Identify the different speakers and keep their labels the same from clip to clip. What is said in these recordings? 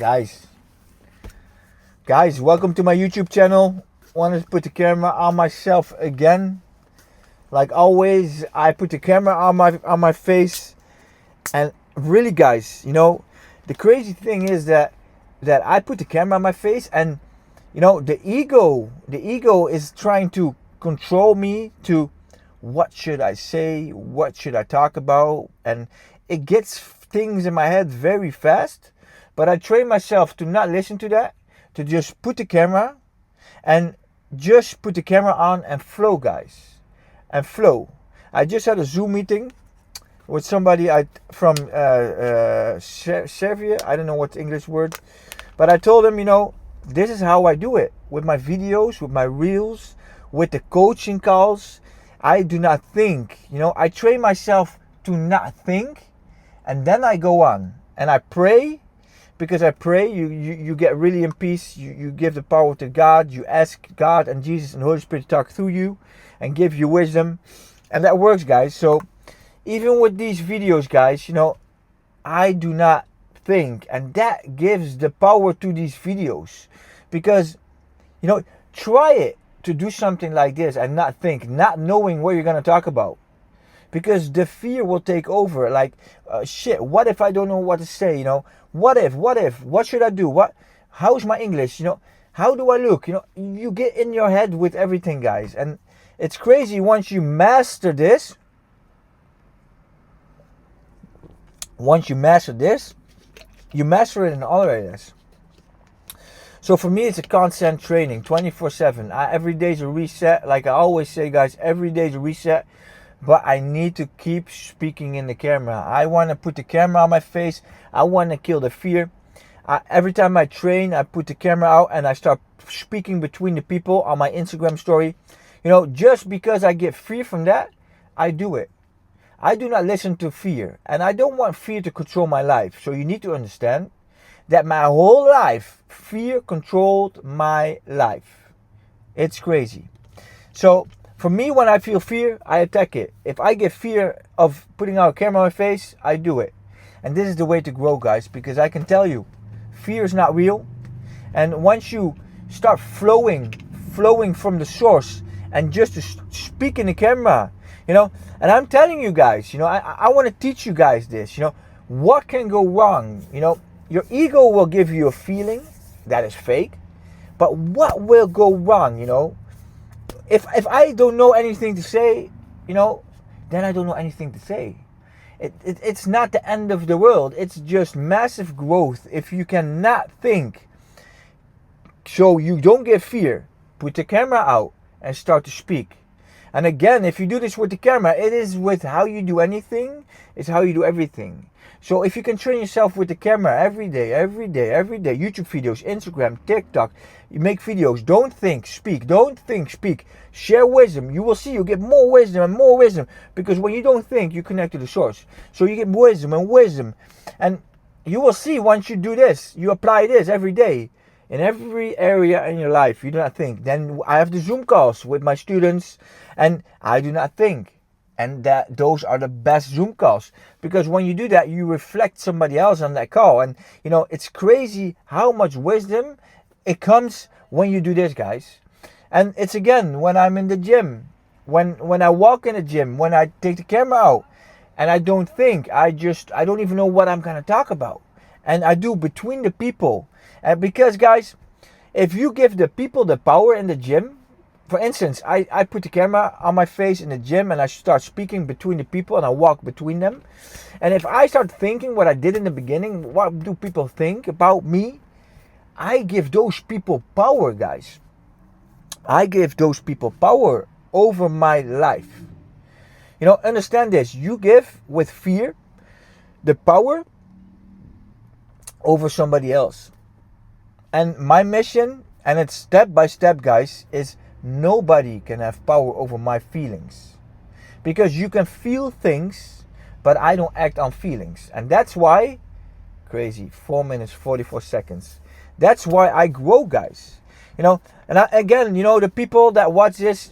Speaker 1: Guys, welcome to my YouTube channel. Wanted to put the camera on myself again. Like always, I put the camera on my face, and really, guys, the crazy thing is that I put the camera on my face, and the ego is trying to control me to what should I say, what should I talk about, and it gets things in my head very fast. But I train myself to not listen to that, to just put the camera and just put the camera on and flow, guys, and flow. I just had a Zoom meeting with somebody from Serbia. I don't know what the English word, but I told him, this is how I do it with my videos, with my reels, with the coaching calls. I do not think, I train myself to not think, and then I go on and I pray. Because I pray, you get really in peace. You give the power to God. You ask God and Jesus and the Holy Spirit to talk through you and give you wisdom. And that works, guys. So even with these videos, guys, I do not think. And that gives the power to these videos. Because, try it to do something like this and not think, not knowing what you're going to talk about. Because the fear will take over. Like, shit, what if I don't know what to say, What if, what should I do? How's my English? How do I look? You get in your head with everything, guys. And it's crazy once you master this. Once you master this, you master it in all areas. So for me, it's a constant training, 24/7. Every day is a reset. Like I always say, guys, every day is a reset. But I need to keep speaking in the camera. I want to put the camera on my face. I want to kill the fear. Every time I train, I put the camera out and I start speaking between the people on my Instagram story. Just because I get fear from that, I do it. I do not listen to fear. And I don't want fear to control my life. So you need to understand that my whole life, fear controlled my life. It's crazy. So for me, when I feel fear, I attack it. If I get fear of putting out a camera on my face, I do it. And this is the way to grow, guys, because I can tell you, fear is not real. And once you start flowing from the source and just to speak in the camera, and I'm telling you guys, I want to teach you guys this, what can go wrong? Your ego will give you a feeling that is fake, but what will go wrong, If I don't know anything to say, then I don't know anything to say. It's not the end of the world. It's just massive growth if you cannot think. So you don't get fear. Put the camera out and start to speak. And again, if you do this with the camera, it is with how you do anything, it's how you do everything. So if you can train yourself with the camera every day, YouTube videos, Instagram, TikTok, you make videos, don't think, speak, share wisdom. You will see you get more wisdom and more wisdom, because when you don't think, you connect to the source. So you get wisdom. And you will see once you do this, you apply this every day in every area in your life. You do not think. Then I have the Zoom calls with my students and I do not think. And those are the best Zoom calls, because when you do that, you reflect somebody else on that call. And it's crazy how much wisdom it comes when you do this, guys. And it's again when I'm in the gym, when I walk in the gym, when I take the camera out and I don't think, I don't even know what I'm gonna talk about. And I do between the people. And because, guys, if you give the people the power in the gym, for instance, I put the camera on my face in the gym and I start speaking between the people and I walk between them. And if I start thinking what I did in the beginning, what do people think about me? I give those people power, guys. I give those people power over my life. Understand this. You give with fear the power over somebody else. And my mission, and it's step by step, guys, is nobody can have power over my feelings. Because you can feel things, but I don't act on feelings. And that's why, crazy, 4 minutes, 44 seconds. That's why I grow, guys. And again, the people that watch this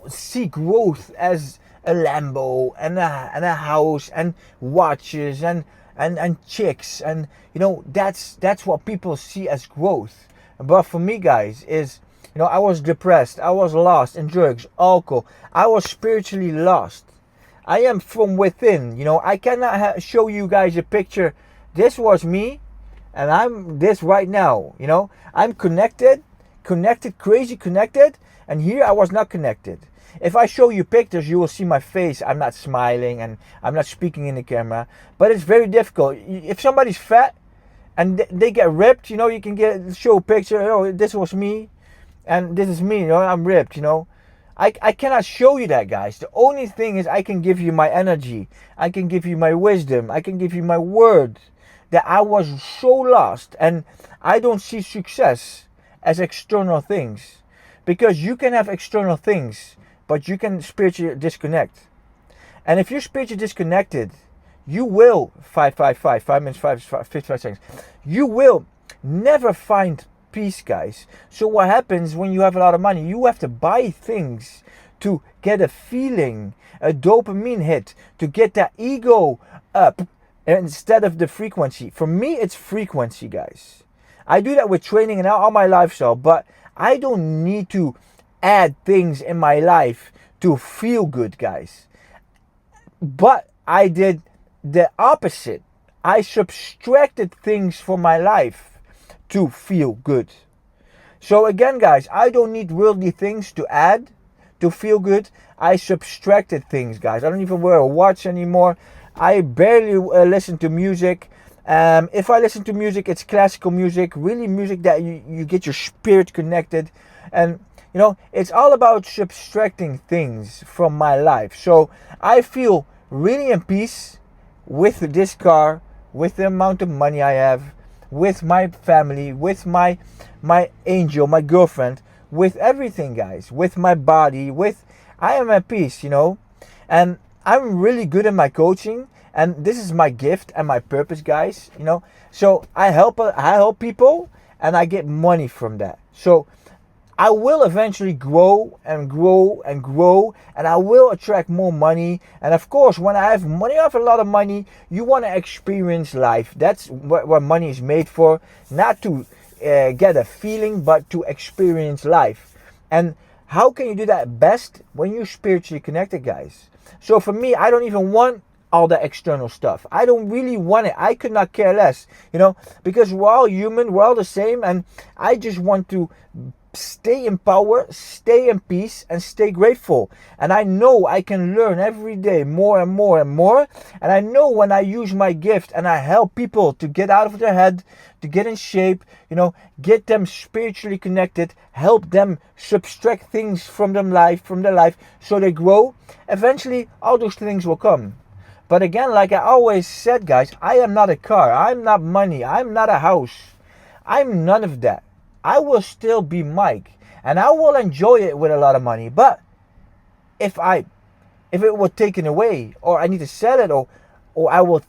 Speaker 1: see growth as a Lambo and a house and watches and and chicks, and that's what people see as growth. But for me, guys, is I was depressed, I was lost in drugs, alcohol, I was spiritually lost. I am from within. I cannot show you guys a picture. This was me, and I'm this right now. I'm connected, crazy connected, and here I was not connected. If I show you pictures, you will see my face. I'm not smiling and I'm not speaking in the camera. But it's very difficult. If somebody's fat and they get ripped, you can show a picture. Oh, this was me, and this is me. I'm ripped. I cannot show you that, guys. The only thing is I can give you my energy. I can give you my wisdom. I can give you my word. That I was so lost, and I don't see success as external things. Because you can have external things, but you can spiritually disconnect. And if you're spiritually disconnected, you will 5 minutes 55 seconds. You will never find peace, guys. So what happens when you have a lot of money? You have to buy things to get a feeling, a dopamine hit, to get that ego up instead of the frequency. For me, it's frequency, guys. I do that with training and all my lifestyle, but I don't need to add things in my life to feel good, guys. But I did the opposite. I subtracted things from my life to feel good. So again, guys, I don't need worldly things to add to feel good. I subtracted things, guys. I don't even wear a watch anymore. I barely listen to music. If I listen to music, it's classical music, really music that you get your spirit connected. And it's all about subtracting things from my life. So I feel really in peace with this car, with the amount of money I have, with my family, with my angel, my girlfriend, with everything, guys, with my body, I am at peace, and I'm really good at my coaching, and this is my gift and my purpose, guys, so I help people, and I get money from that. So I will eventually grow and grow and grow, and I will attract more money. And of course, when I have money, I have a lot of money, you want to experience life. That's what money is made for, not to get a feeling, but to experience life. And how can you do that best? When you're spiritually connected, guys. So for me, I don't even want all the external stuff. I don't really want it. I could not care less, because we're all human, we're all the same, and I just want to stay in power, stay in peace, and stay grateful. And I know I can learn every day more and more and more. And I know when I use my gift and I help people to get out of their head, to get in shape, get them spiritually connected, help them subtract things from their life so they grow, eventually all those things will come. But again, like I always said, guys, I am not a car, I'm not money, I'm not a house, I'm none of that. I will still be Mike, and I will enjoy it with a lot of money. But if it was taken away, or I need to sell it, or I will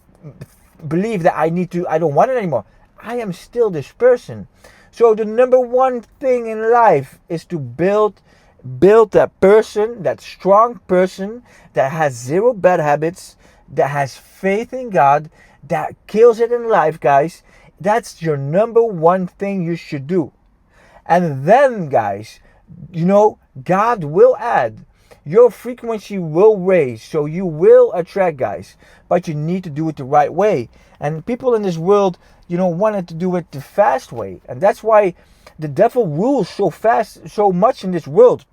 Speaker 1: believe that I don't want it anymore, I am still this person. So the number one thing in life is to build that person, that strong person that has zero bad habits, that has faith in God, that kills it in life, guys. That's your number one thing you should do. And then, guys, God will add. Your frequency will raise. So you will attract, guys. But you need to do it the right way. And people in this world, wanted to do it the fast way. And that's why the devil rules so much in this world.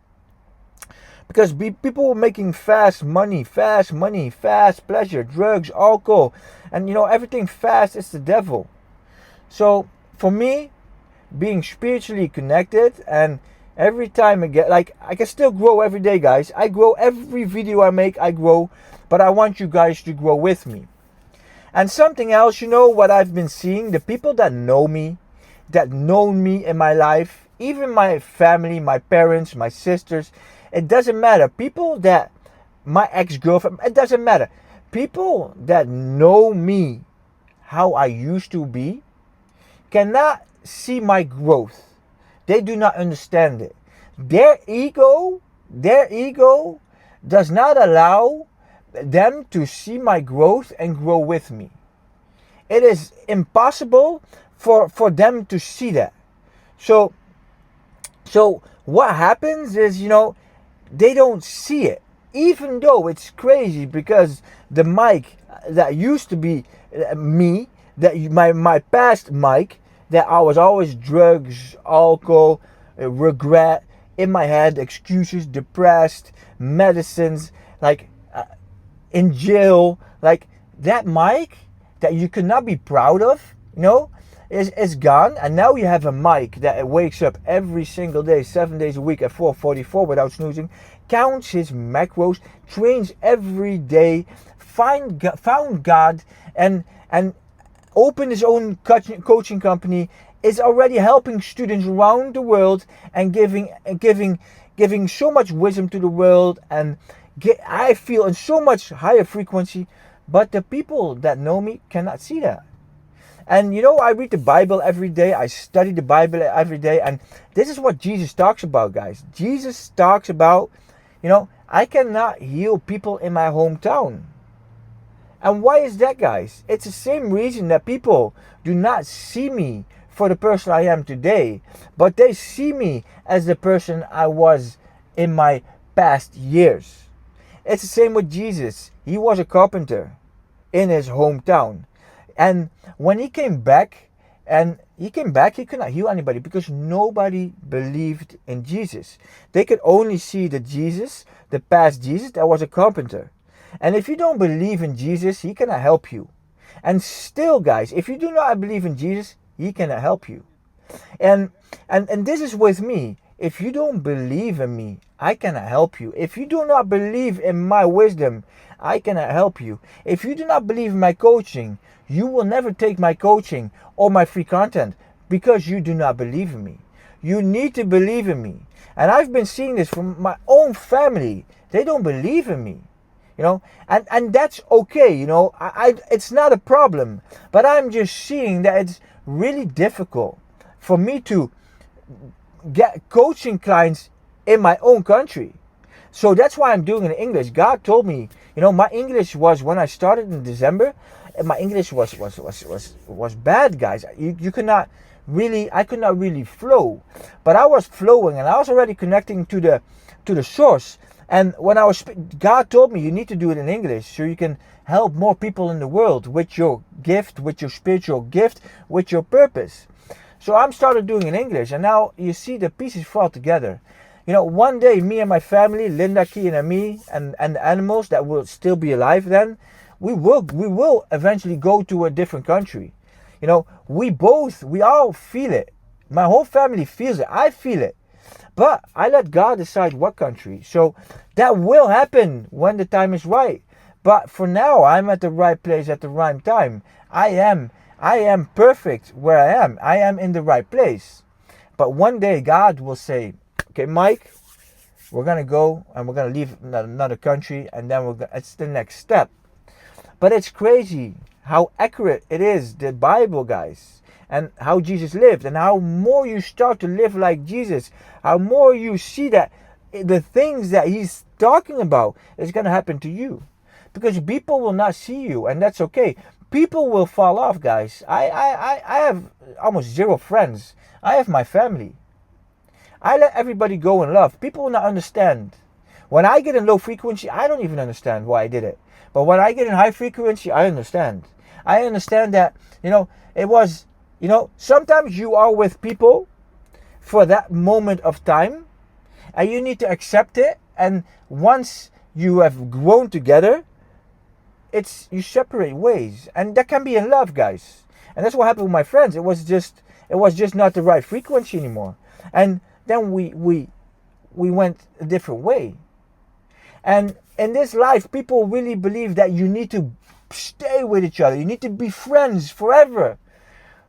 Speaker 1: Because people were making fast money, fast pleasure, drugs, alcohol. And, everything fast is the devil. So, for me, being spiritually connected, and every time I can still grow every day, guys. I grow every video I make, I grow, but I want you guys to grow with me. And something else, what I've been seeing, the people that know me in my life, even my family, my parents, my sisters, it doesn't matter. People that, my ex-girlfriend, it doesn't matter. People that know me, how I used to be, cannot see my growth. They do not understand it. Their ego does not allow them to see my growth and grow with me. it is impossible for them to see that. So what happens is, they don't see it. Even though it's crazy, because the mic that used to be me, that my past mic, that I was always drugs, alcohol, regret in my head, excuses, depressed, medicines, like in jail, like that mic that you could not be proud of, is gone. And now you have a mic that wakes up every single day, 7 days a week at 4:44 without snoozing, counts his macros, trains every day, found God, and opened his own coaching company, is already helping students around the world and giving so much wisdom to the world, and I feel in so much higher frequency. But the people that know me cannot see that. And I read the Bible every day. I study the Bible every day. And this is what Jesus talks about, guys. Jesus talks about, I cannot heal people in my hometown. And why is that, guys? It's the same reason that people do not see me for the person I am today, but they see me as the person I was in my past years. It's the same with Jesus. He was a carpenter in his hometown. And when he came back, he could not heal anybody because nobody believed in Jesus. They could only see the past Jesus that was a carpenter. And if you don't believe in Jesus, he cannot help you. And still, guys, if you do not believe in Jesus, he cannot help you. And this is with me. If you don't believe in me, I cannot help you. If you do not believe in my wisdom, I cannot help you. If you do not believe in my coaching, you will never take my coaching or my free content because you do not believe in me. You need to believe in me. And I've been seeing this from my own family. They don't believe in me. And that's okay, it's not a problem. But I'm just seeing that it's really difficult for me to get coaching clients in my own country. So that's why I'm doing it in English. God told me, my English was, when I started in December, my English was bad, guys. I could not really flow. But I was flowing, and I was already connecting to the source. And when God told me, you need to do it in English so you can help more people in the world with your gift, with your spiritual gift, with your purpose. So I'm started doing it in English, and now you see the pieces fall together. One day, me and my family, Linda, Kian, and me, and the animals that will still be alive then, we will eventually go to a different country. We all feel it. My whole family feels it. I feel it. But I let God decide what country. So that will happen when the time is right. But for now, I'm at the right place at the right time. I am perfect where I am. I am in the right place. But one day God will say, okay, Mike, we're going to go and we're going to leave another country, and then it's the next step. But it's crazy how accurate it is, the Bible, guys. And how Jesus lived, and how more you start to live like Jesus, how more you see that the things that he's talking about is going to happen to you. Because people will not see you, and that's okay. People will fall off, guys. I have almost zero friends. I have my family. I let everybody go in love. People will not understand. When I get in low frequency, I don't even understand why I did it. But when I get in high frequency, I understand. I understand that, it was... sometimes you are with people for that moment of time, and you need to accept it. And once you have grown together, you separate ways, and that can be in love, guys. And that's what happened with my friends. It was just not the right frequency anymore, and then we went a different way. And in this life, people really believe that you need to stay with each other. You need to be friends forever.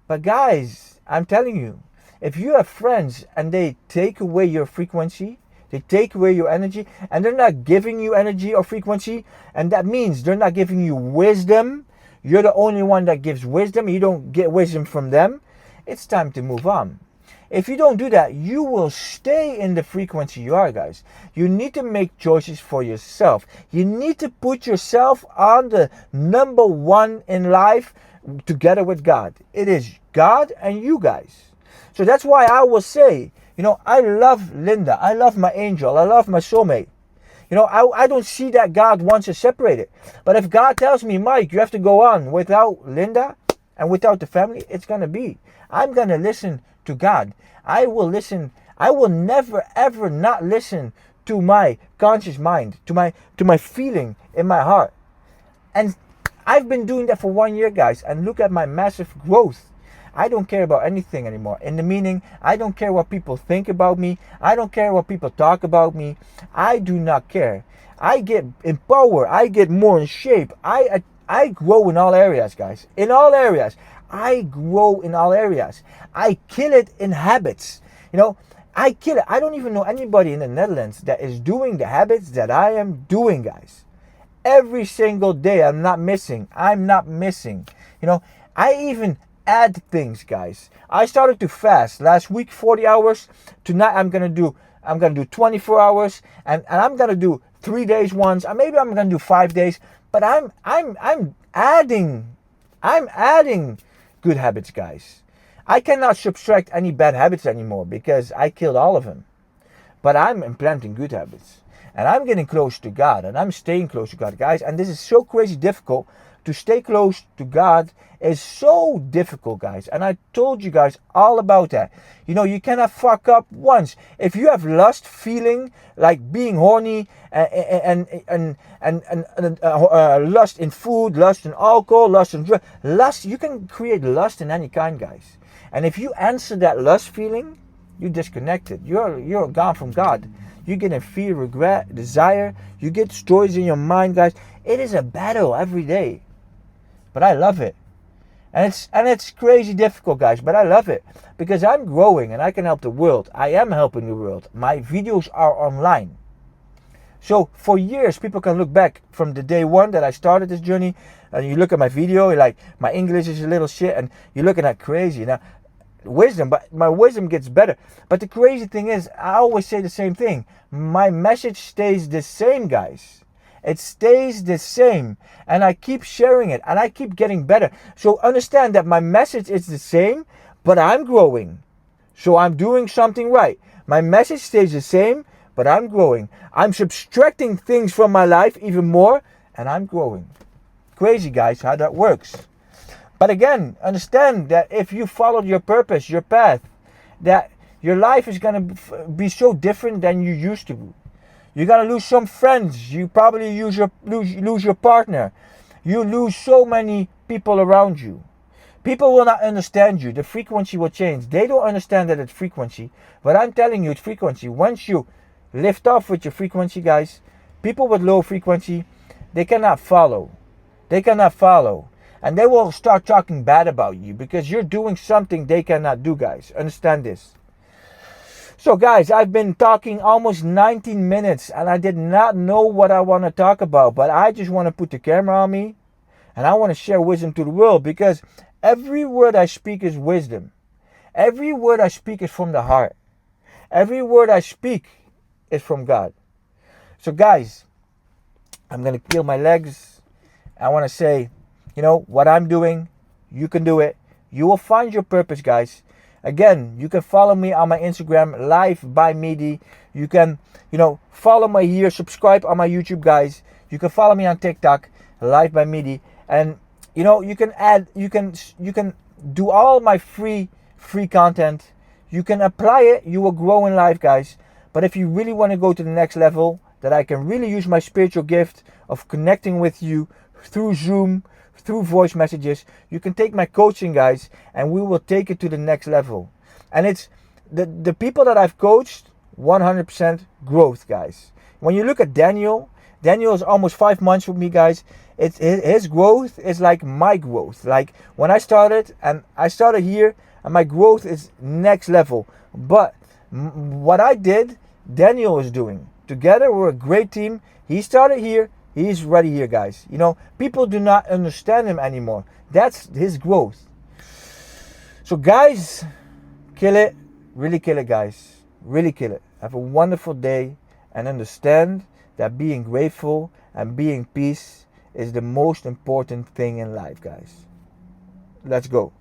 Speaker 1: But guys, I'm telling you, if you have friends and they take away your frequency, they take away your energy, and they're not giving you energy or frequency, and that means they're not giving you wisdom, you're the only one that gives wisdom, you don't get wisdom from them, it's time to move on. If you don't do that, you will stay in the frequency you are, guys. You need to make choices for yourself. You need to put yourself on the number one in life together with God. It is God and you guys. So that's why I will say, I love Linda. I love my angel. I love my soulmate. I don't see that God wants us separated. But if God tells me, Mike, you have to go on without Linda and without the family, it's going to be. I'm going to listen to God. I will listen. I will never, ever not listen to my conscious mind, to my feeling in my heart. And I've been doing that for 1 year, guys. And look at my massive growth. I don't care about anything anymore. In the meaning, I don't care what people think about me. I don't care what people talk about me. I do not care. I get in power. I get more in shape. I grow in all areas, guys. In all areas. I grow in all areas. I kill it in habits. I kill it. I don't even know anybody in the Netherlands that is doing the habits that I am doing, guys. Every single day, I'm not missing. I even add things, guys. I started to fast last week, 40 hours. Tonight I'm gonna do 24 hours, and I'm gonna do 3 days once, and maybe I'm gonna do 5 days. But I'm adding good habits, guys. I cannot subtract any bad habits anymore because I killed all of them. But I'm implanting good habits. And I'm getting close to God, and I'm staying close to God, guys. And this is so crazy difficult. To stay close to God is so difficult, guys. And I told you guys all about that. You cannot fuck up once. If you have lust feeling, like being horny, and lust in food, lust in alcohol, lust in drugs, you can create lust in any kind, guys. And if you answer that lust feeling, you're disconnected. You're gone from God. You get in fear, regret, desire. You get stories in your mind, guys. It is a battle every day. But I love it. And it's crazy difficult, guys. But I love it. Because I'm growing and I can help the world. I am helping the world. My videos are online. So for years, people can look back from the day one that I started this journey. And you look at my video, you're like, my English is a little shit. And you're looking at crazy. Now, wisdom, but my wisdom gets better. But the crazy thing is, I always say the same thing. My message stays the same, guys. It stays the same, and I keep sharing it, and I keep getting better. So understand that my message is the same, but I'm growing. So I'm doing something right. My message stays the same, but I'm growing. I'm subtracting things from my life even more, and I'm growing. Crazy, guys, how that works. But again, understand that if you followed your purpose, your path, that your life is going to be so different than you used to. You're going to lose some friends. You probably lose your partner. You lose so many people around you. People will not understand you. The frequency will change. They don't understand that it's frequency. But I'm telling you, it's frequency. Once you lift off with your frequency, guys, people with low frequency, they cannot follow. They cannot follow. And they will start talking bad about you because you're doing something they cannot do, guys. Understand this. So, guys, I've been talking almost 19 minutes and I did not know what I want to talk about. But I just want to put the camera on me and I want to share wisdom to the world because every word I speak is wisdom. Every word I speak is from the heart. Every word I speak is from God. So, guys, I'm going to peel my legs. I want to say, what I'm doing, you can do it. You will find your purpose, guys. Again, you can follow me on my Instagram, Live by Midi. You can, follow me here, subscribe on my YouTube, guys. You can follow me on TikTok, Live by Midi. And, you can do all my free content. You can apply it. You will grow in life, guys. But if you really want to go to the next level, that I can really use my spiritual gift of connecting with you through Zoom, through voice messages, you can take my coaching, guys, and we will take it to the next level. And it's the people that I've coached, 100% growth, guys. When you look at Daniel is almost 5 months with me, guys. It's his growth is like my growth. Like when I started here, and my growth is next level. But what I did, Daniel is doing. Together, we're a great team. He started here. He's ready here, guys. People do not understand him anymore. That's his growth. So, guys, kill it. Really kill it, guys. Really kill it. Have a wonderful day. And understand that being grateful and being peace is the most important thing in life, guys. Let's go.